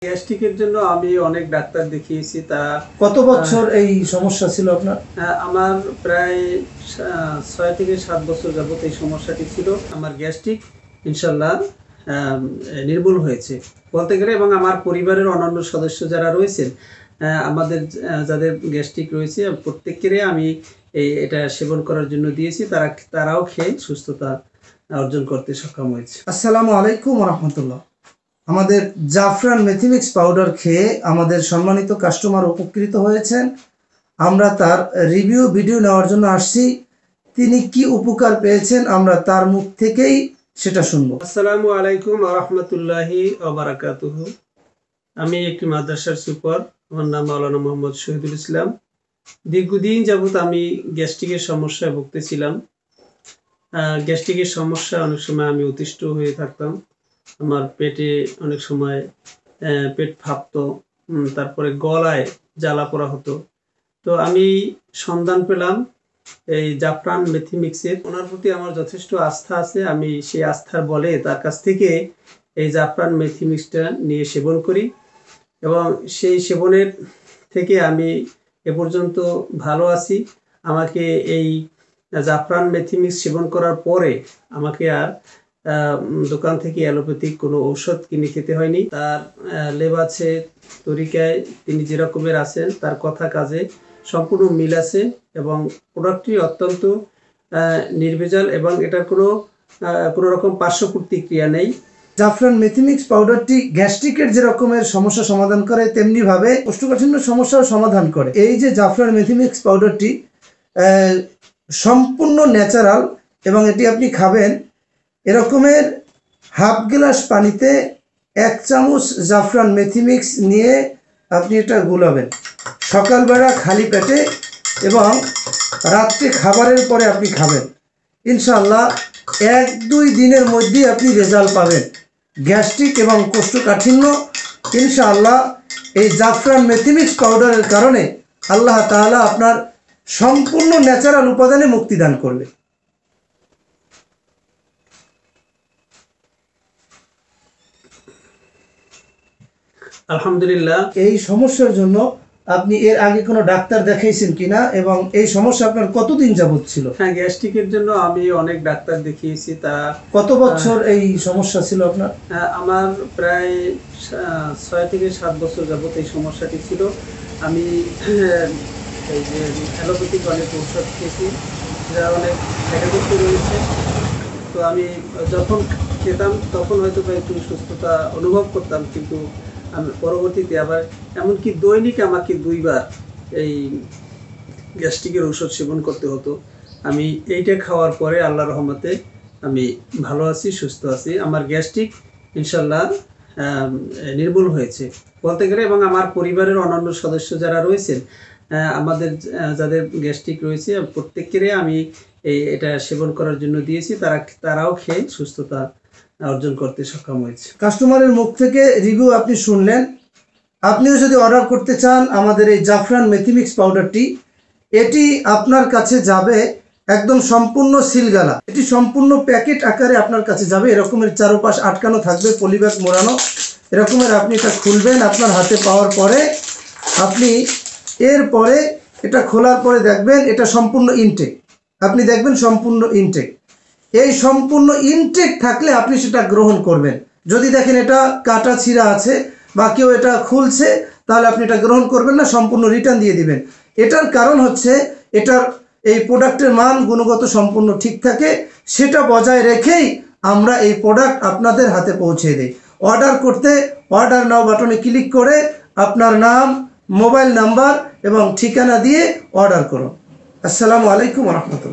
গ্যাস্ট্রিকের জন্য আমি অনেক ডাক্তার দেখিয়েছি। তারা কত বছর এই সমস্যা ছিল আপনার? আমার প্রায় 6 থেকে 7 বছর যাবত এই সমস্যাটি ছিল। আমার গ্যাস্ট্রিক ইনশাল্লাহ নির্মূল হয়েছে বলতে গেলে, এবং আমার পরিবারের অন্যান্য সদস্য যারা রয়েছেন, আমাদের যাদের গ্যাস্ট্রিক রয়েছে প্রত্যেকেরই আমি এটা সেবন করার জন্য দিয়েছি। তারাও খেয়ে সুস্থতা অর্জন করতে সক্ষম হয়েছে। আসসালামু আলাইকুম রহমতুল্লাহ। আমাদের জাফরান মেথিমিক্স পাউডার খেয়ে আমাদের সম্মানিত কাস্টমার উপকৃত হয়েছেন। আমরা তার রিভিউ ভিডিও নেওয়ার জন্য আসছি। তিনি কি উপকার পেয়েছেন আমরা তার মুখ থেকেই সেটা শুনবো। আসসালামু আলাইকুম রহমতুল্লাহি ওয়া বারাকাতুহু। আমি একটি মাদ্রাসার সুপার। আমার নাম মাওলানা মোহাম্মদ শহীদুল ইসলাম। দীর্ঘদিন যাবত আমি গ্যাস্ট্রিকের সমস্যায় ভুগতেছিলাম। গ্যাস্ট্রিকের সমস্যা, অনেক সময় আমি অতিষ্ঠ হয়ে থাকতাম। আমার পেটে অনেক সময় পেট ফাঁপতো, তারপরে গলায় জ্বালা পোড়া হতো। তো আমি সন্ধান পেলাম এই জাফরান মেথিমিক্সের। ওনার প্রতি আমার যথেষ্ট আস্থা আছে। আমি সেই আস্থার বলে তার কাছ থেকে এই জাফরান মেথিমিক্সটা নিয়ে সেবন করি, এবং সেই সেবনের থেকে আমি এ পর্যন্ত ভালো আছি। আমাকে এই জাফরান মেথিমিক্স সেবন করার পরে আমাকে আর দোকান থেকে অ্যালোপ্যাথিক কোনো ঔষধ কিনে খেতে হয়নি। তার লেব আছে, তরিকায় তিনি যেরকমের আছেন তার কথা কাজে সম্পূর্ণ মিল আছে, এবং প্রোডাক্টটি অত্যন্ত নির্ভেজাল, এবং এটার কোনো রকম পার্শ্ব প্রতিক্রিয়া নেই। জাফরান মেথিমিক্স পাউডারটি গ্যাস্ট্রিকের যে রকমের সমস্যা সমাধান করে, তেমনি ভাবে কোষ্ঠকাঠিন্য সমস্যার সমাধান করে। এই যে জাফরান মেথিমিক্স পাউডারটি সম্পূর্ণ ন্যাচারাল, এবং এটি আপনি খাবেন এরকমের হাফ গ্লাস পানিতে 1 চামচ জাফরান মেথিমিক্স নিয়ে আপনি এটা গুলাবেন সকালবেলা খালি পেটে, এবং রাত্রে খাবারের পরে আপনি খাবেন। ইনশাআল্লাহ 1-2 দিনের মধ্যেই আপনি রেজাল্ট পাবেন। গ্যাস্ট্রিক এবং কোষ্ঠকাঠিন্য ইনশাআল্লাহ এই জাফরান মেথিমিক্স পাউডারের কারণে আল্লাহ তাআলা আপনার সম্পূর্ণ ন্যাচারাল উপাদানে মুক্তি দান করবে। আলহামদুলিল্লাহ। এই সমস্যার জন্য আপনি এর আগে কোনো ডাক্তার দেখাইছেন কিনা, এবং এই সমস্যা আপনার কতদিন যাবত ছিল? হ্যাঁ, গ্যাস্ট্রিকের জন্য আমি অনেক ডাক্তার দেখিয়েছি। তারা কত বছর এই সমস্যা ছিল আপনার? আমার প্রায় 6 থেকে 7 বছর যাবত এই সমস্যাটি ছিল। আমি এই যে অ্যালোপ্যাথিক অনেক ঔষধ খেয়েছি, যারা অনেক সাইড রয়েছে। তো আমি যখন খেতাম তখন হয়তো একটু সুস্থতা অনুভব করতাম, কিন্তু আমি পরবর্তীতে আবার এমনকি দৈনিক আমাকে 2 বার এই গ্যাস্ট্রিকের ঔষধ সেবন করতে হতো। আমি এইটা খাওয়ার পরে আল্লাহর রহমতে আমি ভালো আছি, সুস্থ আছি। আমার গ্যাস্ট্রিক ইনশাল্লাহ নির্মূল হয়েছে বলতে গেলে, এবং আমার পরিবারের অন্যান্য সদস্য যারা রয়েছেন, আমাদের যাদের গ্যাস্ট্রিক রয়েছে প্রত্যেকেরই আমি এটা সেবন করার জন্য দিয়েছি। তারাও খেয়ে সুস্থতা অর্জন করতে সক্ষম হয়েছে। কাস্টমারের মুখ থেকে রিভিউ আপনি শুনলেন। আপনিও যদি অর্ডার করতে চান আমাদের এই জাফরান মেথিমিক্স পাউডারটি, এটি আপনার কাছে যাবে একদম সম্পূর্ণ সিলগালা। এটি সম্পূর্ণ প্যাকেট আকারে আপনার কাছে যাবে। এরকমের চারপাশ আটকানো থাকবে, পলিব্যাগ মোড়ানো এরকমের। আপনি এটা খুলবেন, আপনার হাতে পাওয়ার পরে আপনি এরপরে এটা খোলার পরে দেখবেন এটা সম্পূর্ণ ইনটেক। আপনি দেখবেন সম্পূর্ণ ইনটেক। এই সম্পূর্ণ ইনটেক থাকলে আপনি সেটা গ্রহণ করবেন। যদি দেখেন এটা কাটা ছিঁড়া আছে বা কেউ এটা খুলছে, তাহলে আপনি এটা গ্রহণ করবেন না, সম্পূর্ণ রিটার্ন দিয়ে দিবেন। এটার কারণ হচ্ছে এটার এই প্রোডাক্টের মান গুণগত সম্পূর্ণ ঠিক থাকে, সেটা বজায় রেখেই আমরা এই প্রোডাক্ট আপনাদের হাতে পৌঁছে দিই। অর্ডার করতে অর্ডার নাও বাটনে ক্লিক করে আপনার নাম, মোবাইল নাম্বার এবং ঠিকানা দিয়ে অর্ডার করুন। আসসালামু আলাইকুম রহমতুল্লাহ।